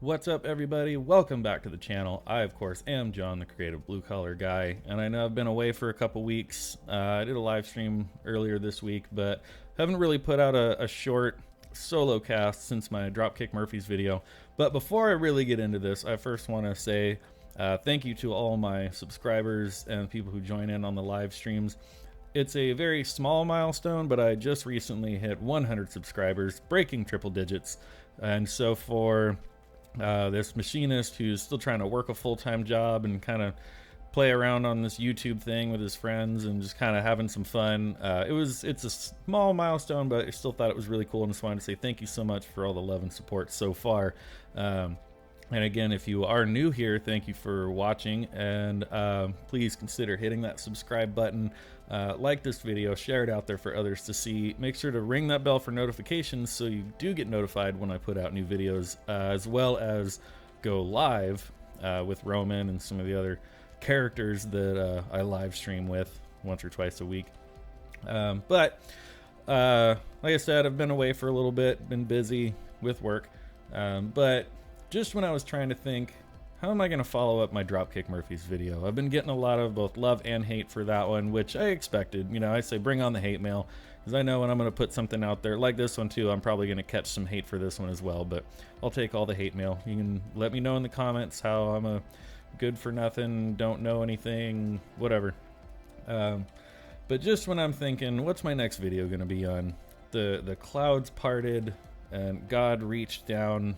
What's up, everybody? Welcome back to the channel. I, of course, am John, the creative blue-collar guy, and I know I've been away for a couple weeks. I did a live stream earlier this week, but haven't really put out a short solo cast since my Dropkick Murphys video. But before I really get into this, I first want to say thank you to all my subscribers and people who join in on the live streams. It's a very small milestone, but I just recently hit 100 subscribers, breaking triple digits. And so for this machinist who's still trying to work a full-time job and kind of play around on this YouTube thing with his friends and just kind of having some fun, it's a small milestone, but I still thought it was really cool, and just wanted to say thank you so much for all the love and support so far. And again, if you are new here, thank you for watching, and please consider hitting that subscribe button, like this video, share it out there for others to see. Make sure to ring that bell for notifications so you do get notified when I put out new videos, as well as go live with Roman and some of the other characters that I live stream with once or twice a week. But like I said, I've been away for a little bit, been busy with work, but just when I was trying to think, how am I going to follow up my Dropkick Murphys video? I've been getting a lot of both love and hate for that one, which I expected. You know, I say bring on the hate mail, because I know when I'm going to put something out there, like this one too, I'm probably going to catch some hate for this one as well, but I'll take all the hate mail. You can let me know in the comments how I'm a good for nothing, don't know anything, whatever. But just when I'm thinking, what's my next video going to be on? The clouds parted and God reached down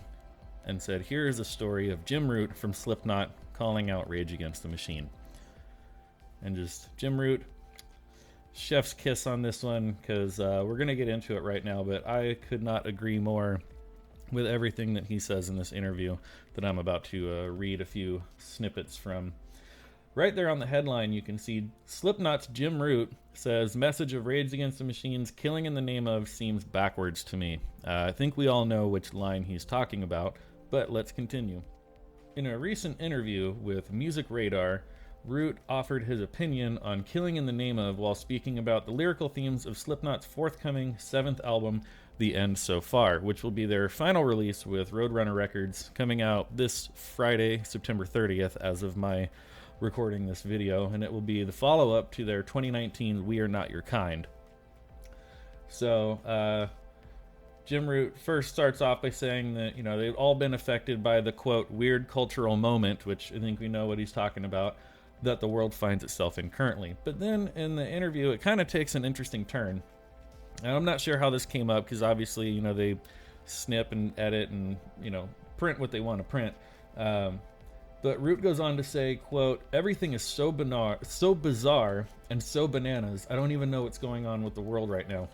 and said, here is a story of Jim Root from Slipknot calling out Rage Against the Machine. And just Jim Root, chef's kiss on this one, because we're going to get into it right now, but I could not agree more with everything that he says in this interview that I'm about to read a few snippets from. Right there on the headline, you can see Slipknot's Jim Root says, message of Rage Against the Machine's killing in the name of seems backwards to me. I think we all know which line he's talking about, but let's continue. In a recent interview with Music Radar, Root offered his opinion on killing in the name of while speaking about the lyrical themes of Slipknot's forthcoming 7th album, The End So Far, which will be their final release with Roadrunner Records, coming out this Friday, September 30th, as of my recording this video, and it will be the follow-up to their 2019 We Are Not Your Kind. So, Jim Root first starts off by saying that, you know, they've all been affected by the, quote, weird cultural moment, which I think we know what he's talking about, that the world finds itself in currently. But then in the interview, it kind of takes an interesting turn. And I'm not sure how this came up, because obviously, you know, they snip and edit and, you know, print what they want to print. But Root goes on to say, quote, everything is so bizarre and so bananas, I don't even know what's going on with the world right now.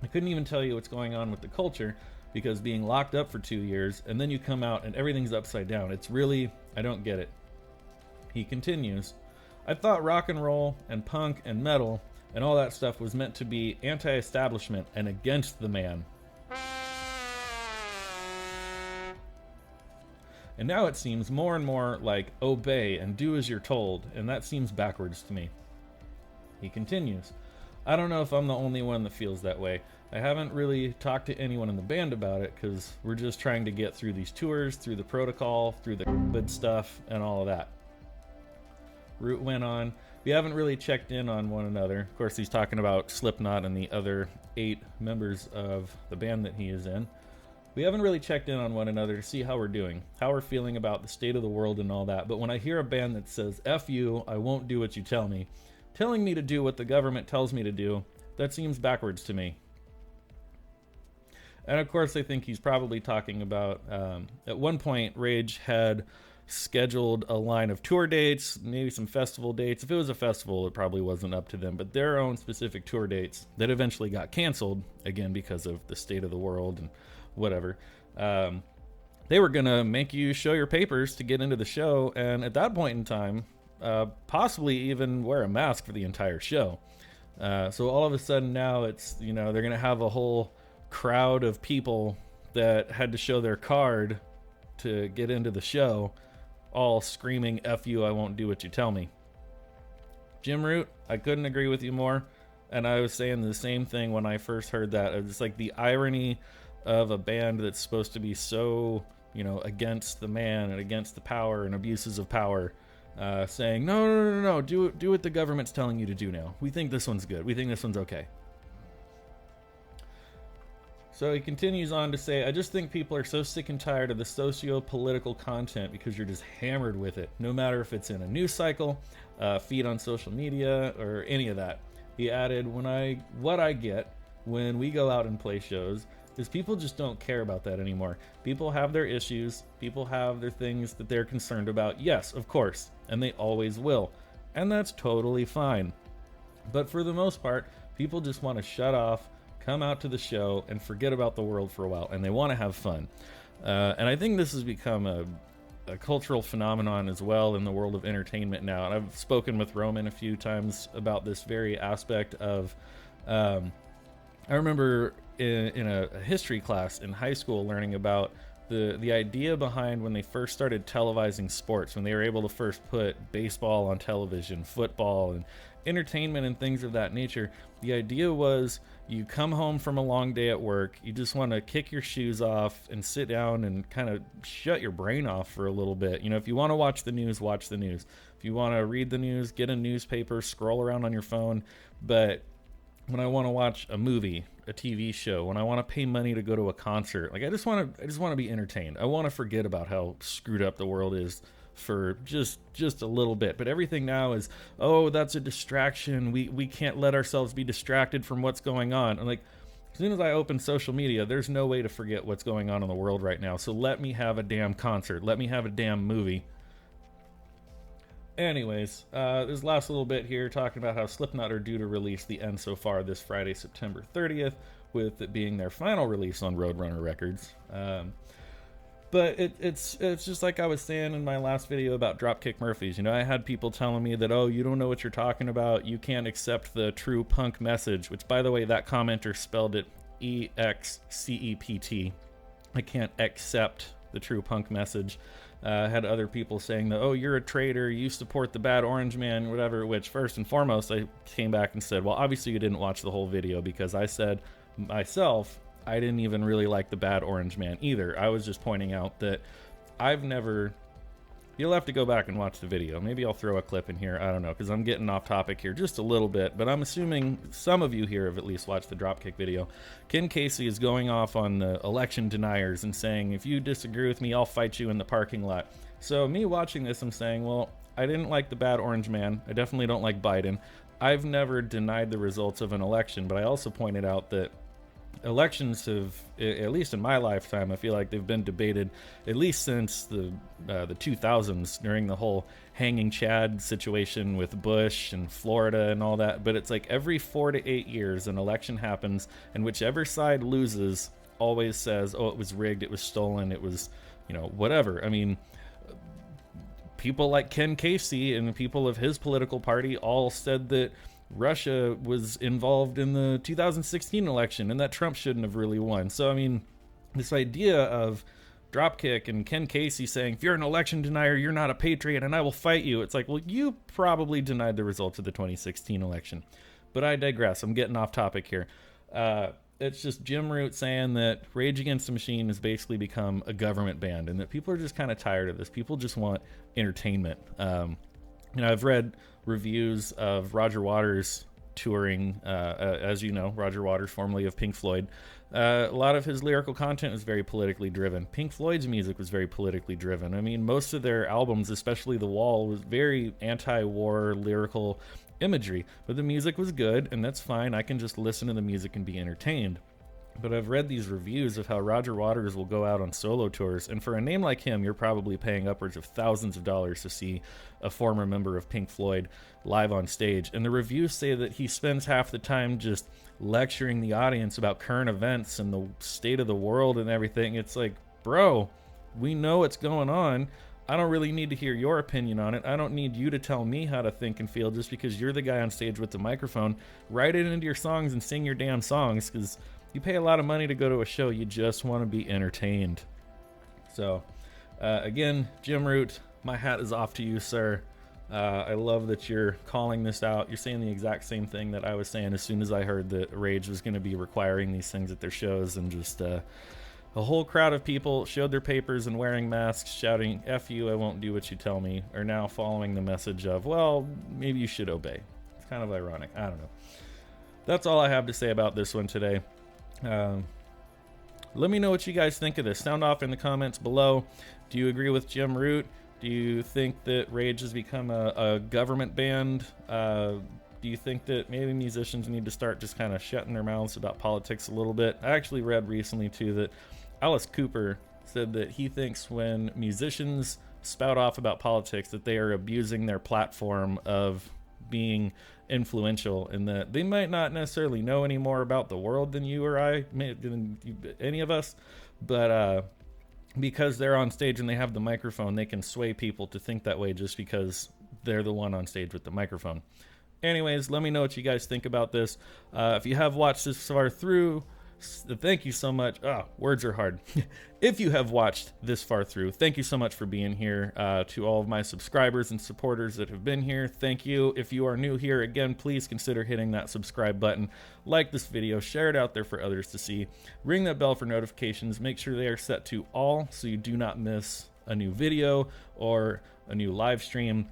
I couldn't even tell you what's going on with the culture, because being locked up for 2 years, and then you come out and everything's upside down. It's really, I don't get it. He continues, I thought rock and roll and punk and metal and all that stuff was meant to be anti-establishment and against the man. And now it seems more and more like obey and do as you're told, and that seems backwards to me. He continues, I don't know if I'm the only one that feels that way. I haven't really talked to anyone in the band about it, because we're just trying to get through these tours, through the protocol, through the COVID stuff, and all of that. Root went on, we haven't really checked in on one another. Of course, he's talking about Slipknot and the other 8 members of the band that he is in. We haven't really checked in on one another to see how we're doing, how we're feeling about the state of the world and all that. But when I hear a band that says, F you, I won't do what you tell me, telling me to do what the government tells me to do, that seems backwards to me. And of course, I think he's probably talking about, at one point, Rage had scheduled a line of tour dates, maybe some festival dates. If it was a festival, it probably wasn't up to them, but their own specific tour dates that eventually got canceled, again, because of the state of the world and whatever. They were going to make you show your papers to get into the show, and at that point in time, possibly even wear a mask for the entire show. So all of a sudden now it's, you know, they're going to have a whole crowd of people that had to show their card to get into the show, all screaming, F you, I won't do what you tell me. Jim Root, I couldn't agree with you more. And I was saying the same thing when I first heard that. It's like the irony of a band that's supposed to be so against the man and against the power and abuses of power, saying, no, do what the government's telling you to do now. We think this one's good. We think this one's okay. So he continues on to say, I just think people are so sick and tired of the socio-political content because you're just hammered with it, no matter if it's in a news cycle, feed on social media, or any of that. He added, what I get when we go out and play shows is people just don't care about that anymore. People have their issues, people have their things that they're concerned about, yes, of course, and they always will, and that's totally fine. But for the most part, people just want to shut off, come out to the show, and forget about the world for a while, and they want to have fun. And I think this has become a cultural phenomenon as well in the world of entertainment now. And I've spoken with Roman a few times about this very aspect of, I remember in a history class in high school learning about the idea behind when they first started televising sports, when they were able to first put baseball on television, football, and entertainment and things of that nature. The idea was you come home from a long day at work, you just want to kick your shoes off and sit down and kind of shut your brain off for a little bit. If you want to watch the news, watch the news. If you want to read the news, get a newspaper, scroll around on your phone. But when I want to watch a movie, a TV show, when I want to pay money to go to a concert, I just want to be entertained. I want to forget about how screwed up the world is for just a little bit. But everything now is, oh, that's a distraction. We can't let ourselves be distracted from what's going on. And as soon as I open social media, there's no way to forget what's going on in the world right now. So let me have a damn concert. Let me have a damn movie. Anyways, this last little bit here talking about how Slipknot are due to release The End So Far this Friday, September 30th, with it being their final release on Roadrunner Records. But it's just like I was saying in my last video about Dropkick Murphys. I had people telling me that, oh, you don't know what you're talking about. You can't accept the true punk message, which, by the way, that commenter spelled it EXCEPT. I can't accept the true punk message. Had other people saying that, oh, you're a traitor, you support the bad orange man, whatever, which first and foremost, I came back and said, well, obviously you didn't watch the whole video, because I said myself, I didn't even really like the bad orange man either. I was just pointing out that you'll have to go back and watch the video. Maybe I'll throw a clip in here. I don't know, because I'm getting off topic here just a little bit, but I'm assuming some of you here have at least watched the Dropkick video. Ken Casey is going off on the election deniers and saying, if you disagree with me, I'll fight you in the parking lot. So me watching this, I'm saying, well, I didn't like the bad orange man. I definitely don't like Biden. I've never denied the results of an election, but I also pointed out that elections have, at least in my lifetime, I feel like they've been debated at least since the 2000s during the whole hanging Chad situation with Bush and Florida and all that. But it's like every 4 to 8 years an election happens, and whichever side loses always says, oh, it was rigged, it was stolen, it was, whatever. I mean, people like Ken Casey and people of his political party all said that Russia was involved in the 2016 election and that Trump shouldn't have really won. So, I mean, this idea of Dropkick and Ken Casey saying, if you're an election denier, you're not a patriot and I will fight you. It's like, well, you probably denied the results of the 2016 election. But I digress. I'm getting off topic here. It's just Jim Root saying that Rage Against the Machine has basically become a government band and that people are just kind of tired of this. People just want entertainment. I've read reviews of Roger Waters touring, as you know, Roger Waters, formerly of Pink Floyd. A lot of his lyrical content is very politically driven. Pink Floyd's music was very politically driven. I mean, most of their albums, especially The Wall, was very anti-war lyrical imagery, but the music was good, and that's fine. I can just listen to the music and be entertained. But I've read these reviews of how Roger Waters will go out on solo tours, and for a name like him, you're probably paying upwards of thousands of dollars to see a former member of Pink Floyd live on stage. And the reviews say that he spends half the time just lecturing the audience about current events and the state of the world and everything. It's like, bro, we know what's going on. I don't really need to hear your opinion on it. I don't need you to tell me how to think and feel just because you're the guy on stage with the microphone. Write it into your songs and sing your damn songs, because you pay a lot of money to go to a show. You just want to be entertained. So, again, Jim Root, my hat is off to you, sir. I love that you're calling this out. You're saying the exact same thing that I was saying as soon as I heard that Rage was going to be requiring these things at their shows, and just A whole crowd of people showed their papers and wearing masks, shouting, "F you, I won't do what you tell me," are now following the message of, well, maybe you should obey. It's kind of ironic. I don't know. That's all I have to say about this one today. Let me know what you guys think of this. Sound off in the comments below. Do you agree with Jim Root? Do you think that Rage has become a government band? Do you think that maybe musicians need to start just kind of shutting their mouths about politics a little bit? I actually read recently, too, that Alice Cooper said that he thinks when musicians spout off about politics that they are abusing their platform of being influential, and that they might not necessarily know any more about the world than you or I, than any of us, but because they're on stage and they have the microphone, they can sway people to think that way just because they're the one on stage with the microphone. Anyways, let me know what you guys think about this. If you have watched this far through, thank you so much. Words are hard. If you have watched this far through, thank you so much for being here. To all of my subscribers and supporters that have been here, thank you. If you are new here, again, please consider hitting that subscribe button. Like this video, share it out there for others to see. Ring that bell for notifications. Make sure they are set to all so you do not miss a new video or a new live stream.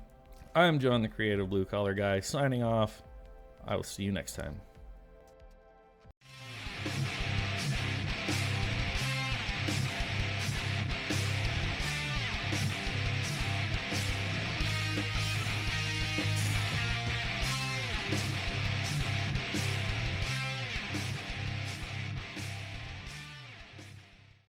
I'm John, the Creative Blue Collar Guy, signing off. I will see you next time.